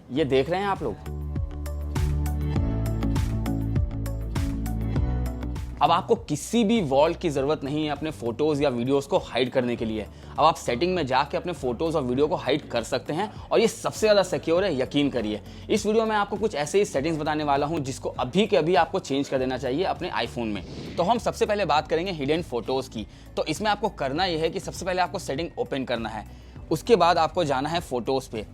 ये देख रहे हैं आप लोग। अब आपको किसी भी वॉल्ट की जरूरत नहीं है अपने फोटोज या वीडियोस को हाइड करने के लिए। अब आप सेटिंग में जाके अपने फोटोज और वीडियो को हाइड कर सकते हैं और ये सबसे ज्यादा सिक्योर है, यकीन करिए। इस वीडियो में आपको कुछ ऐसे ही सेटिंग्स बताने वाला हूं जिसको अभी के अभी आपको चेंज कर देना चाहिए अपने आईफोन में। तो हम सबसे पहले बात करेंगे हिडन फोटोज की। तो इसमें आपको करना यह है कि सबसे पहले आपको सेटिंग ओपन करना है, उसके बाद आपको जाना है फोटोज पे,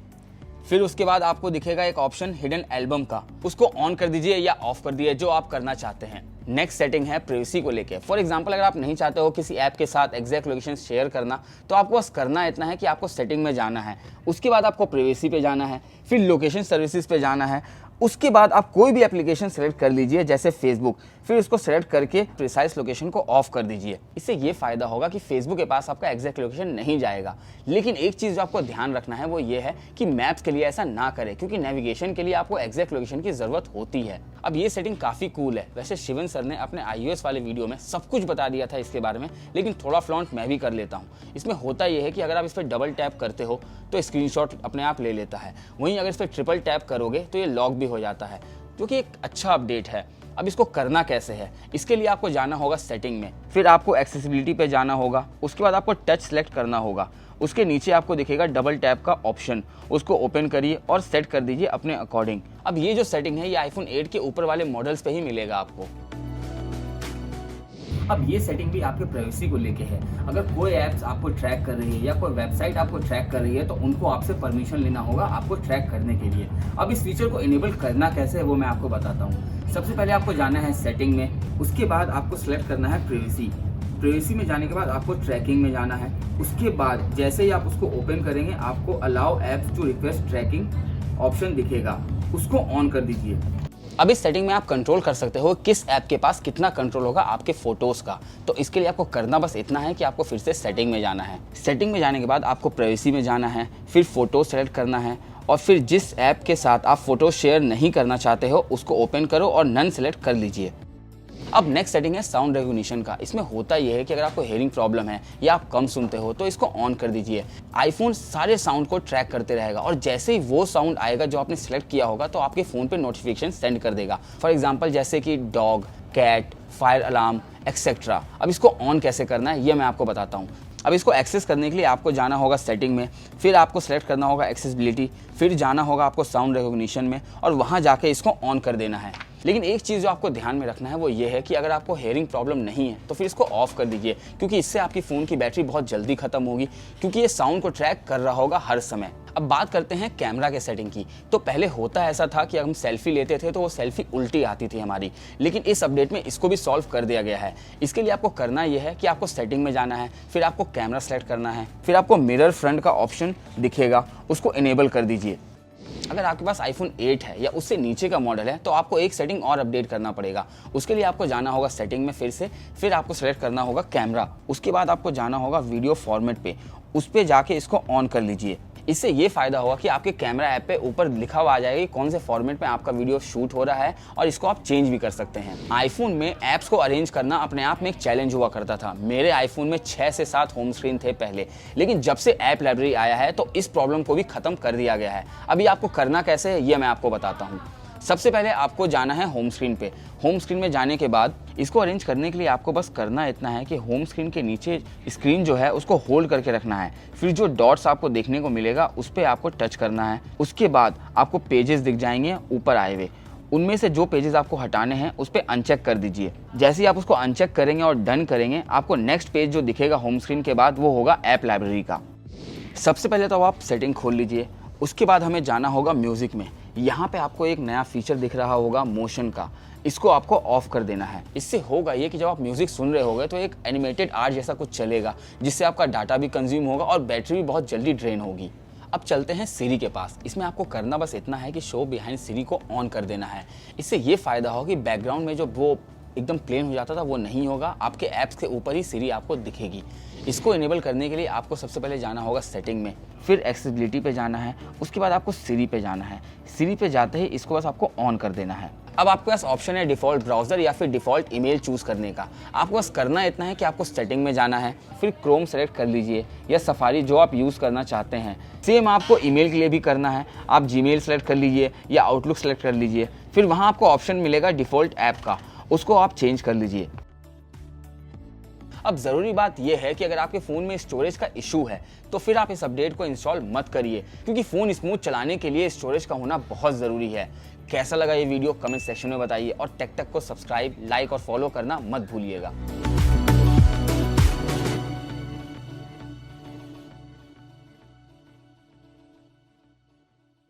फिर उसके बाद आपको दिखेगा एक ऑप्शन हिडन एल्बम का, उसको ऑन कर दीजिए या ऑफ कर दीजिए जो आप करना चाहते हैं। नेक्स्ट सेटिंग है प्राइवेसी को लेके। फॉर एग्जांपल अगर आप नहीं चाहते हो किसी ऐप के साथ एग्जैक्ट लोकेशन शेयर करना, तो आपको बस करना इतना है कि आपको सेटिंग में जाना है, उसके बाद आपको प्राइवेसी पे जाना है, फिर लोकेशन सर्विसेज पे जाना है, उसके बाद आप कोई भी एप्लीकेशन सेलेक्ट कर लीजिए जैसे फेसबुक, फिर उसको सेलेक्ट करके प्रिसाइज लोकेशन को ऑफ कर दीजिए। इससे ये फायदा होगा कि फेसबुक के पास आपका एग्जैक्ट लोकेशन नहीं जाएगा। लेकिन एक चीज़ जो आपको ध्यान रखना है वो ये है कि मैप्स के लिए ऐसा ना करें, क्योंकि नेविगेशन के लिए आपको एग्जैक्ट लोकेशन की ज़रूरत होती है। अब ये सेटिंग काफ़ी कूल है। वैसे शिवन सर ने अपने iOS वाले वीडियो में सब कुछ बता दिया था इसके बारे में, लेकिन थोड़ा फ्लॉन्ट मैं भी कर लेता हूँ। इसमें होता यह है कि अगर आप इस पर डबल टैप करते हो तो स्क्रीनशॉट अपने आप ले लेता है, वहीं अगर इस पर ट्रिपल टैप करोगे तो ये लॉक भी हो जाता है, जो कि एक अच्छा अपडेट है। अब इसको करना कैसे है, इसके लिए आपको जाना होगा सेटिंग में, फिर आपको एक्सेसिबिलिटी पे जाना होगा, उसके बाद आपको टच सेलेक्ट करना होगा, उसके नीचे आपको दिखेगा डबल टैप का ऑप्शन, उसको ओपन करिए और सेट कर दीजिए अपने अकॉर्डिंग। अब ये जो सेटिंग है ये आईफोन 8 के ऊपर वाले मॉडल्स पे ही मिलेगा आपको। अब ये सेटिंग भी आपके प्राइवेसी को लेके है। अगर कोई ऐप्स आपको ट्रैक कर रही है या कोई वेबसाइट आपको ट्रैक कर रही है तो उनको आपसे परमिशन लेना होगा आपको ट्रैक करने के लिए। अब इस फीचर को इनेबल करना कैसे है वो मैं आपको बताता हूँ। सबसे पहले आपको जाना है सेटिंग में, उसके बाद आपको सिलेक्ट करना है प्राइवेसी। प्राइवेसी में जाने के बाद आपको ट्रैकिंग में जाना है, उसके बाद जैसे ही आप उसको ओपन करेंगे आपको allow apps to request tracking option दिखेगा, उसको ऑन कर दीजिए। अब इस सेटिंग में आप कंट्रोल कर सकते हो किस ऐप के पास कितना कंट्रोल होगा आपके फोटोज का। तो इसके लिए आपको करना बस इतना है कि आपको फिर से सेटिंग में जाना है। सेटिंग में जाने के बाद आपको प्राइवेसी में जाना है, फिर फोटो सेलेक्ट करना है और फिर जिस ऐप के साथ आप फोटो शेयर नहीं करना चाहते हो उसको ओपन करो और नन सेलेक्ट कर लीजिए। अब नेक्स्ट सेटिंग है साउंड रिकॉग्निशन का। इसमें होता यह है कि अगर आपको हेयरिंग प्रॉब्लम है या आप कम सुनते हो तो इसको ऑन कर दीजिए। आईफोन सारे साउंड को ट्रैक करते रहेगा और जैसे ही वो साउंड आएगा जो आपने सेलेक्ट किया होगा तो आपके फ़ोन पे नोटिफिकेशन सेंड कर देगा। फॉर एग्जांपल जैसे कि dog, cat, fire alarm etcetera. अब इसको ऑन कैसे करना है ये मैं आपको बताता हूँ। अब इसको एक्सेस करने के लिए आपको जाना होगा सेटिंग में, फिर आपको सेलेक्ट करना होगा एक्सेसिबिलिटी, फिर जाना होगा आपको साउंड रिकॉग्निशन में और वहाँ जाके इसको ऑन कर देना है। लेकिन एक चीज़ जो आपको ध्यान में रखना है वो ये है कि अगर आपको हेयरिंग प्रॉब्लम नहीं है तो फिर इसको ऑफ कर दीजिए, क्योंकि इससे आपकी फ़ोन की बैटरी बहुत जल्दी ख़त्म होगी, क्योंकि ये साउंड को ट्रैक कर रहा होगा हर समय। अब बात करते हैं कैमरा के सेटिंग की। तो पहले होता ऐसा था कि हम सेल्फी लेते थे तो वो सेल्फी उल्टी आती थी हमारी, लेकिन इस अपडेट में इसको भी सॉल्व कर दिया गया है। इसके लिए आपको करना यह है कि आपको सेटिंग में जाना है, फिर आपको कैमरा सेलेक्ट करना है, फिर आपको मिरर फ्रंट का ऑप्शन दिखेगा, उसको इनेबल कर दीजिए। अगर आपके पास आईफोन 8 है या उससे नीचे का मॉडल है तो आपको एक सेटिंग और अपडेट करना पड़ेगा। उसके लिए आपको जाना होगा सेटिंग में फिर आपको सेलेक्ट करना होगा कैमरा, उसके बाद आपको जाना होगा वीडियो फॉर्मेट पे, उस पर जाके इसको ऑन कर लीजिए। इससे ये फायदा होगा कि आपके कैमरा ऐप पे ऊपर लिखा हुआ आ जाएगा कि कौन से फॉर्मेट में आपका वीडियो शूट हो रहा है और इसको आप चेंज भी कर सकते हैं। आईफोन में ऐप्स को अरेंज करना अपने आप में एक चैलेंज हुआ करता था। मेरे आईफोन में 6 से 7 होम स्क्रीन थे पहले, लेकिन जब से ऐप लाइब्रेरी आया है तो इस प्रॉब्लम को भी खत्म कर दिया गया है। अभी आपको करना कैसे है ये मैं आपको बताता हूँ। सबसे पहले आपको जाना है होम स्क्रीन पे। होम स्क्रीन में जाने के बाद इसको अरेंज करने के लिए आपको बस करना इतना है कि होम स्क्रीन के नीचे स्क्रीन जो है उसको होल्ड करके रखना है, फिर जो डॉट्स आपको देखने को मिलेगा उस पर आपको टच करना है। उसके बाद आपको पेजेस दिख जाएंगे ऊपर आए हुए, उनमें से जो पेजेस आपको हटाने हैं उस पर अनचेक कर दीजिए। जैसे ही आप उसको अनचेक करेंगे और डन करेंगे, आपको नेक्स्ट पेज जो दिखेगा होम स्क्रीन के बाद वो होगा ऐप लाइब्रेरी का। सबसे पहले तो आप सेटिंग खोल लीजिए, उसके बाद हमें जाना होगा म्यूज़िक में। यहाँ पे आपको एक नया फीचर दिख रहा होगा मोशन का, इसको आपको ऑफ कर देना है। इससे होगा ये कि जब आप म्यूज़िक सुन रहे होगे तो एक एनिमेटेड आर्ट जैसा कुछ चलेगा, जिससे आपका डाटा भी कंज्यूम होगा और बैटरी भी बहुत जल्दी ड्रेन होगी। अब चलते हैं सिरी के पास। इसमें आपको करना बस इतना है कि शो बिहाइंड सिरी को ऑन कर देना है। इससे ये फ़ायदा होगा कि बैकग्राउंड में जो वो एकदम प्लेन हो जाता था वो नहीं होगा, आपके ऐप्स के ऊपर ही सिरी आपको दिखेगी। इसको इनेबल करने के लिए आपको सबसे पहले जाना होगा सेटिंग में, फिर एक्सेसिबिलिटी पे जाना है, उसके बाद आपको सिरी पे जाना है। सिरी पे जाते ही इसको बस आपको ऑन कर देना है। अब आपके पास ऑप्शन है डिफ़ॉल्ट ब्राउज़र या फिर डिफ़ॉल्ट ईमेल चूज़ करने का। आपको बस करना इतना है कि आपको सेटिंग में जाना है, फिर क्रोम सेलेक्ट कर लीजिए या सफारी जो आप यूज़ करना चाहते हैं। सेम आपको ईमेल के लिए भी करना है, आप जीमेल सेलेक्ट कर लीजिए या आउटलुक सेलेक्ट कर लीजिए। फिर वहाँ आपको ऑप्शन मिलेगा डिफ़ॉल्ट ऐप का, उसको आप चेंज कर लीजिए। अब ज़रूरी बात यह है कि अगर आपके फ़ोन में स्टोरेज का इशू है तो फिर आप इस अपडेट को इंस्टॉल मत करिए, क्योंकि फ़ोन स्मूथ चलाने के लिए स्टोरेज का होना बहुत ज़रूरी है। कैसा लगा ये वीडियो कमेंट सेक्शन में बताइए और टेक को सब्सक्राइब, लाइक और फॉलो करना मत भूलिएगा।